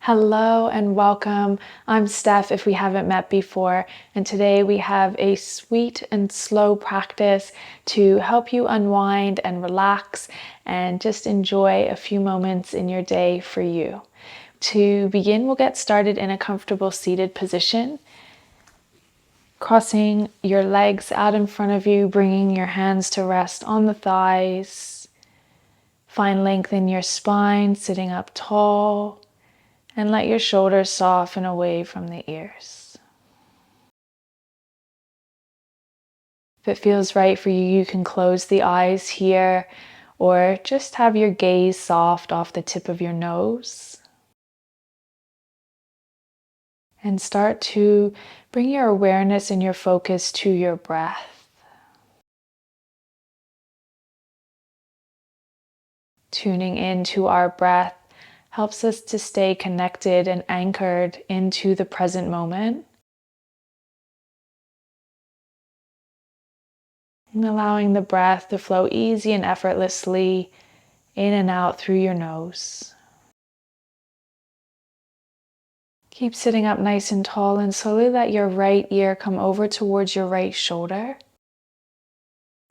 Hello and welcome. I'm Steph if we haven't met before, and today we have a sweet and slow practice to help you unwind and relax and just enjoy a few moments in your day for you. To begin, we'll get started in a comfortable seated position, crossing your legs out in front of you, bringing your hands to rest on the thighs. Find length in your spine, sitting up tall. And let your shoulders soften away from the ears. If it feels right for you, you can close the eyes here or just have your gaze soft off the tip of your nose. And start to bring your awareness and your focus to your breath. Tuning into our breath helps us to stay connected and anchored into the present moment. And allowing the breath to flow easy and effortlessly in and out through your nose. Keep sitting up nice and tall and slowly let your right ear come over towards your right shoulder.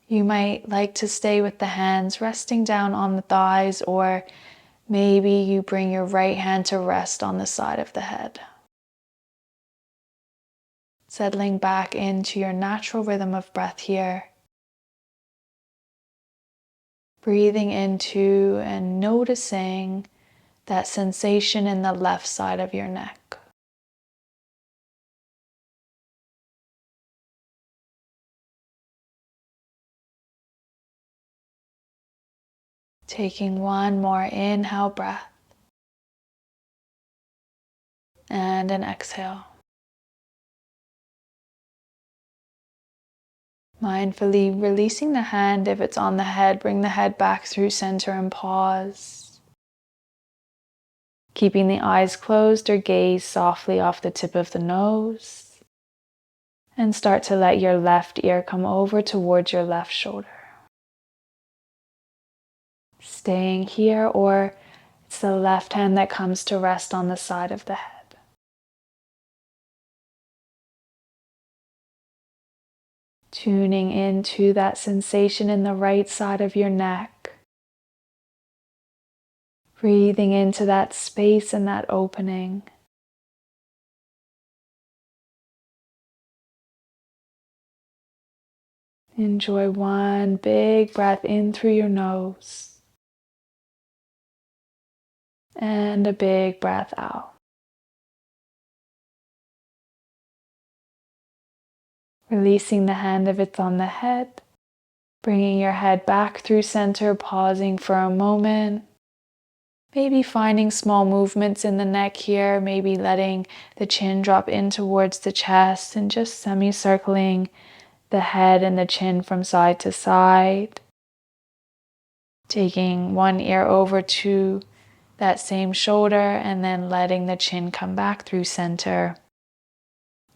You might like to stay with the hands resting down on the thighs, or maybe you bring your right hand to rest on the side of the head. Settling back into your natural rhythm of breath here. Breathing into and noticing that sensation in the left side of your neck. Taking one more inhale breath and an exhale. Mindfully releasing the hand. If it's on the head, bring the head back through center and pause. Keeping the eyes closed or gaze softly off the tip of the nose. And start to let your left ear come over towards your left shoulder. Staying here, or it's the left hand that comes to rest on the side of the head. Tuning into that sensation in the right side of your neck. Breathing into that space and that opening. Enjoy one big breath in through your nose. And a big breath out. Releasing the hand if it's on the head. Bringing your head back through center, pausing for a moment. Maybe finding small movements in the neck here. Maybe letting the chin drop in towards the chest and just semicircling the head and the chin from side to side. Taking one ear over to that same shoulder and then letting the chin come back through center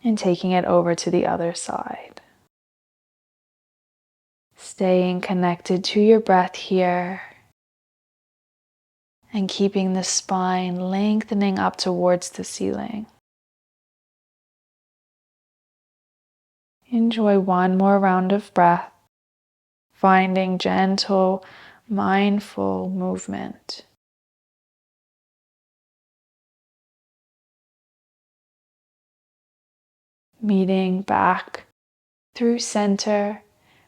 and taking it over to the other side. Staying connected to your breath here and keeping the spine lengthening up towards the ceiling. Enjoy one more round of breath, finding gentle, mindful movement. Meeting back through center,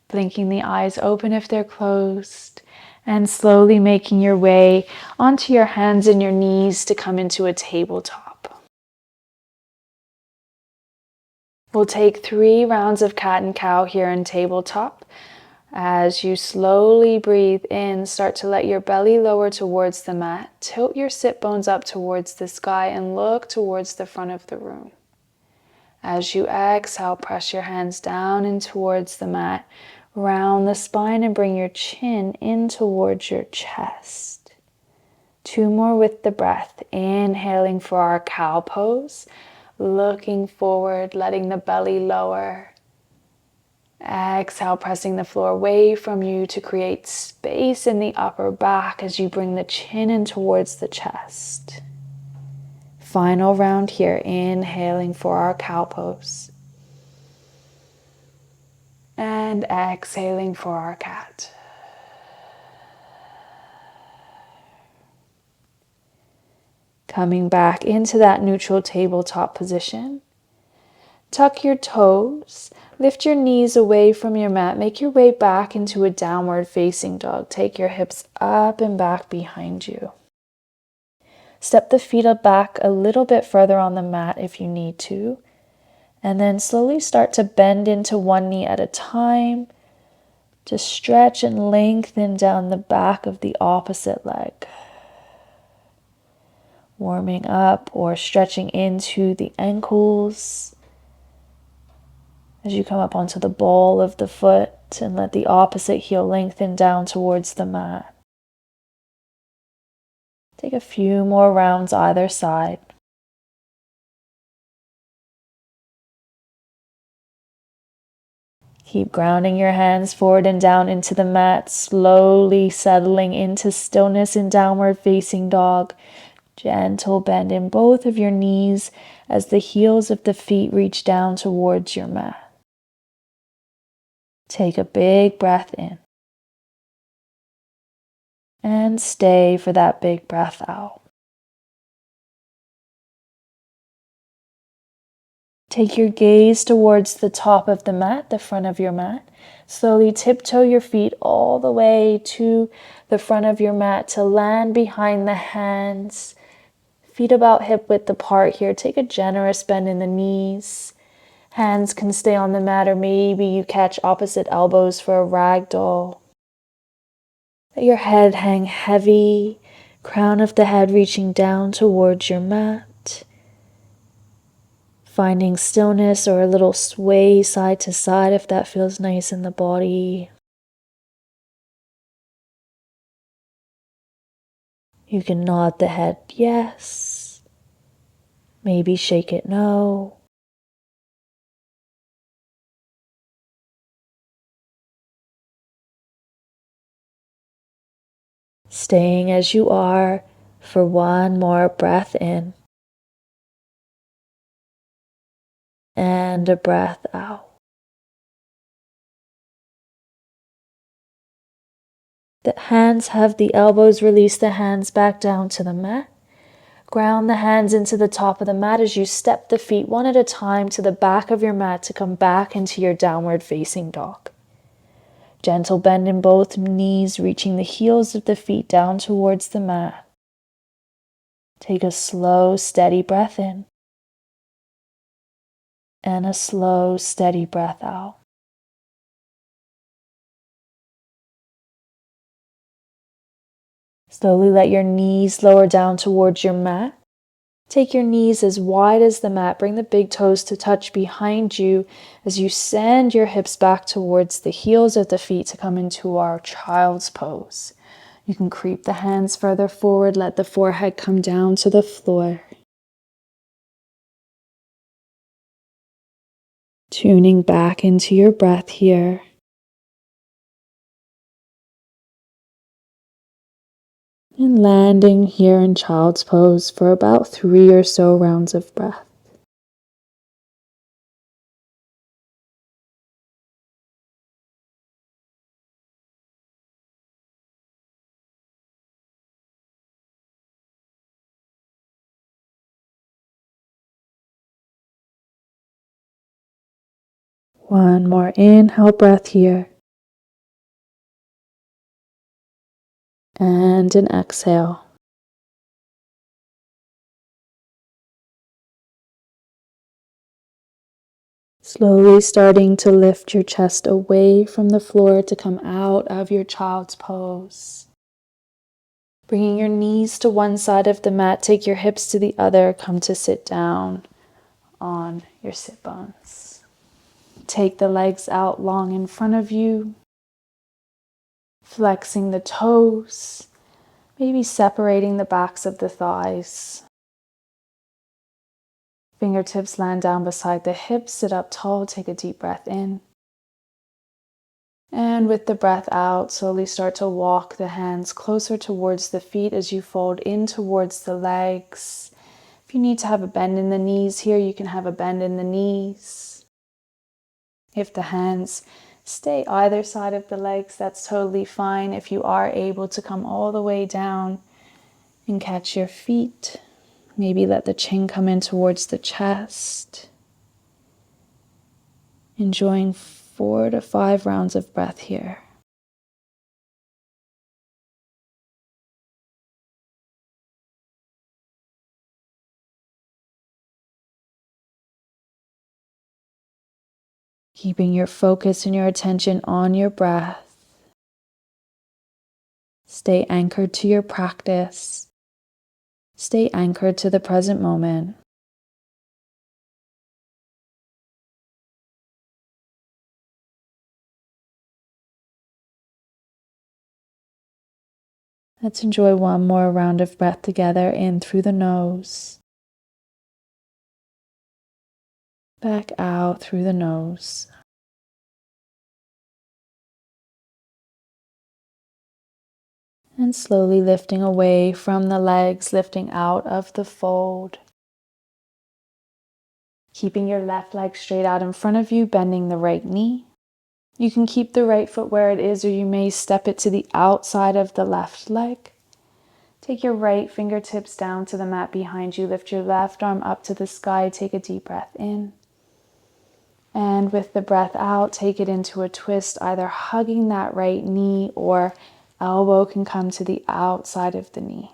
blinking the eyes open if they're closed, and slowly making your way onto your hands and your knees to come into a tabletop. We'll take 3 rounds of cat and cow here in tabletop. As you slowly breathe in, start to let your belly lower towards the mat. Tilt your sit bones up towards the sky and look towards the front of the room. As you exhale, press your hands down and towards the mat. Round the spine and bring your chin in towards your chest. 2 more with the breath. Inhaling for our cow pose. Looking forward, letting the belly lower. Exhale, pressing the floor away from you to create space in the upper back as you bring the chin in towards the chest. Final round here, inhaling for our cow pose. And exhaling for our cat. Coming back into that neutral tabletop position. Tuck your toes, lift your knees away from your mat, make your way back into a downward facing dog. Take your hips up and back behind you. Step the feet up back a little bit further on the mat if you need to, and then slowly start to bend into one knee at a time to stretch and lengthen down the back of the opposite leg. Warming up or stretching into the ankles as you come up onto the ball of the foot and let the opposite heel lengthen down towards the mat. Take a few more rounds either side. Keep grounding your hands forward and down into the mat, slowly settling into stillness in downward facing dog. Gentle bend in both of your knees as the heels of the feet reach down towards your mat. Take a big breath in. And stay for that big breath out. Take your gaze towards the top of the mat, the front of your mat. Slowly tiptoe your feet all the way to the front of your mat to land behind the hands. Feet about hip width apart here. Take a generous bend in the knees. Hands can stay on the mat, or maybe you catch opposite elbows for a ragdoll. Let your head hang heavy, crown of the head reaching down towards your mat. Finding stillness or a little sway side to side if that feels nice in the body. You can nod the head yes, maybe shake it no. Staying as you are for one more breath in and a breath out. The hands have the elbows, release the hands back down to the mat. Ground the hands into the top of the mat as you step the feet one at a time to the back of your mat to come back into your downward facing dog. Gentle bend in both knees, reaching the heels of the feet down towards the mat. Take a slow, steady breath in and a slow, steady breath out. Slowly let your knees lower down towards your mat. Take your knees as wide as the mat. Bring the big toes to touch behind you as you send your hips back towards the heels of the feet to come into our child's pose. You can creep the hands further forward. Let the forehead come down to the floor. Tuning back into your breath here. And landing here in child's pose for about 3 or so rounds of breath. One more inhale breath here. And an exhale. Slowly starting to lift your chest away from the floor to come out of your child's pose. Bringing your knees to one side of the mat, take your hips to the other, come to sit down on your sit bones. Take the legs out long in front of you, flexing the toes, maybe separating the backs of the thighs. Fingertips land down beside the hips, sit up tall, take a deep breath in. And with the breath out, slowly start to walk the hands closer towards the feet as you fold in towards the legs. If you need to have a bend in the knees here, you can have a bend in the knees. If the hands stay either side of the legs, that's totally fine. If you are able to come all the way down and catch your feet, maybe let the chin come in towards the chest. Enjoying 4 to 5 rounds of breath here. Keeping your focus and your attention on your breath. Stay anchored to your practice. Stay anchored to the present moment. Let's enjoy one more round of breath together, in through the nose. Back out through the nose. And slowly lifting away from the legs, lifting out of the fold. Keeping your left leg straight out in front of you, bending the right knee. You can keep the right foot where it is, or you may step it to the outside of the left leg. Take your right fingertips down to the mat behind you. Lift your left arm up to the sky. Take a deep breath in. And with the breath out, take it into a twist, either hugging that right knee or elbow can come to the outside of the knee.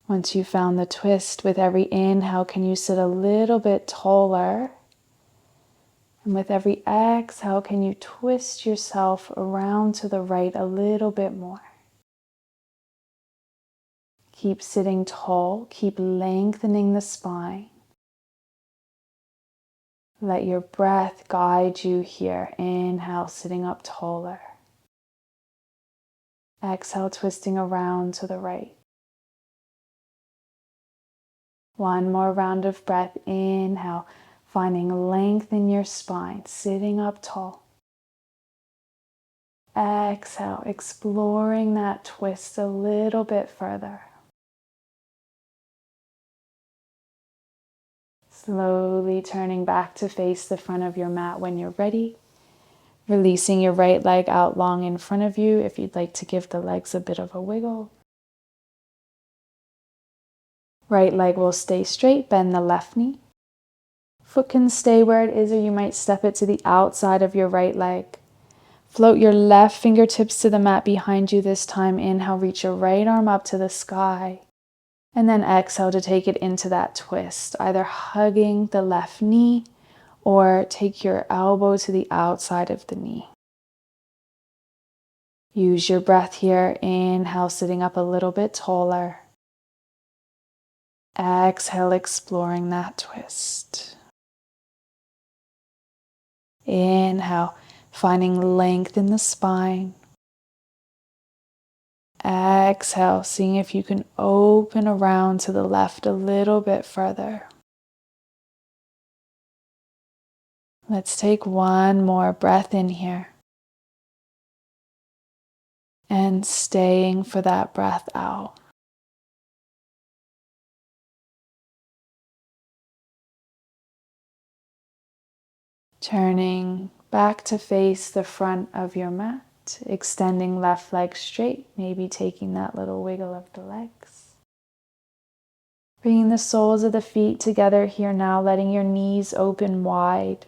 Once you've found the twist, with every inhale, can you sit a little bit taller? And with every exhale, can you twist yourself around to the right a little bit more? Keep sitting tall, keep lengthening the spine. Let your breath guide you here. Inhale, sitting up taller. Exhale, twisting around to the right. One more round of breath. Inhale, finding length in your spine, sitting up tall. Exhale, exploring that twist a little bit further. Slowly turning back to face the front of your mat when you're ready. Releasing your right leg out long in front of you if you'd like to give the legs a bit of a wiggle. Right leg will stay straight, bend the left knee. Foot can stay where it is, or you might step it to the outside of your right leg. Float your left fingertips to the mat behind you this time. Inhale, reach your right arm up to the sky. And then exhale to take it into that twist, either hugging the left knee or take your elbow to the outside of the knee. Use your breath here. Inhale, sitting up a little bit taller. Exhale, exploring that twist. Inhale, finding length in the spine. Exhale, seeing if you can open around to the left a little bit further. Let's take one more breath in here. And staying for that breath out. Turning back to face the front of your mat, extending left leg straight, maybe taking that little wiggle of the legs. Bringing the soles of the feet together here now, letting your knees open wide.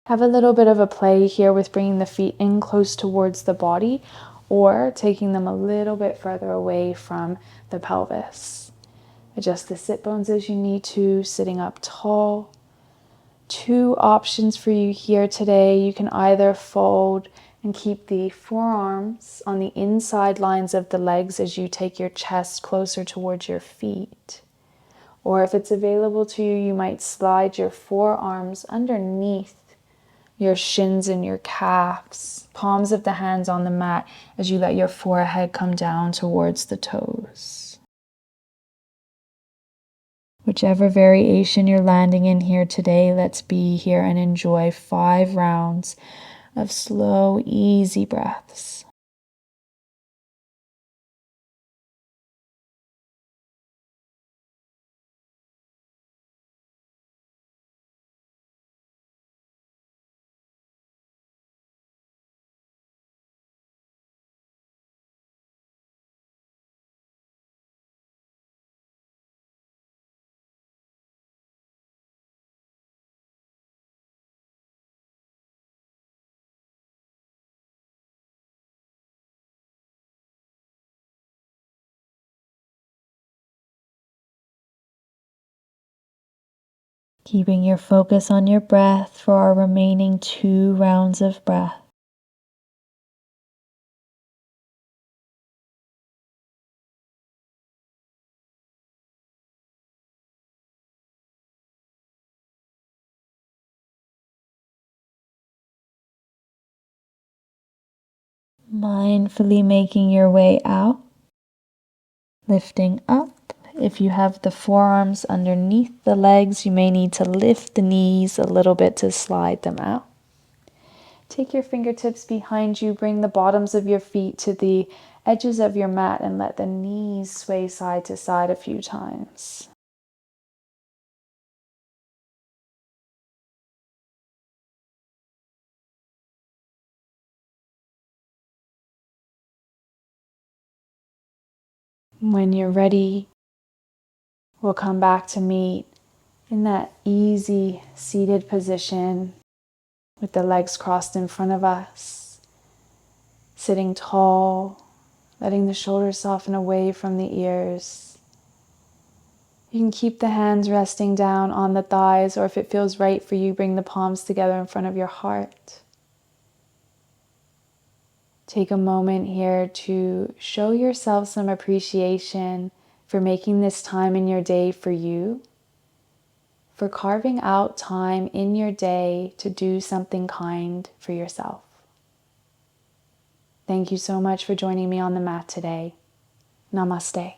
Have a little bit of a play here with bringing the feet in close towards the body or taking them a little bit further away from the pelvis. Adjust the sit bones as you need to, sitting up tall. 2 options for you here today. You can either fold and keep the forearms on the inside lines of the legs as you take your chest closer towards your feet. Or if it's available to you, you might slide your forearms underneath your shins and your calves, palms of the hands on the mat as you let your forehead come down towards the toes. Whichever variation you're landing in here today, let's be here and enjoy 5 rounds of slow, easy breaths. Keeping your focus on your breath for our remaining 2 rounds of breath. Mindfully making your way out, lifting up. If you have the forearms underneath the legs, you may need to lift the knees a little bit to slide them out. Take your fingertips behind you, bring the bottoms of your feet to the edges of your mat and let the knees sway side to side a few times. When you're ready, we'll come back to meet in that easy seated position with the legs crossed in front of us, sitting tall, letting the shoulders soften away from the ears. You can keep the hands resting down on the thighs, or if it feels right for you, bring the palms together in front of your heart. Take a moment here to show yourself some appreciation for making this time in your day for you, for carving out time in your day to do something kind for yourself. Thank you so much for joining me on the mat today. Namaste.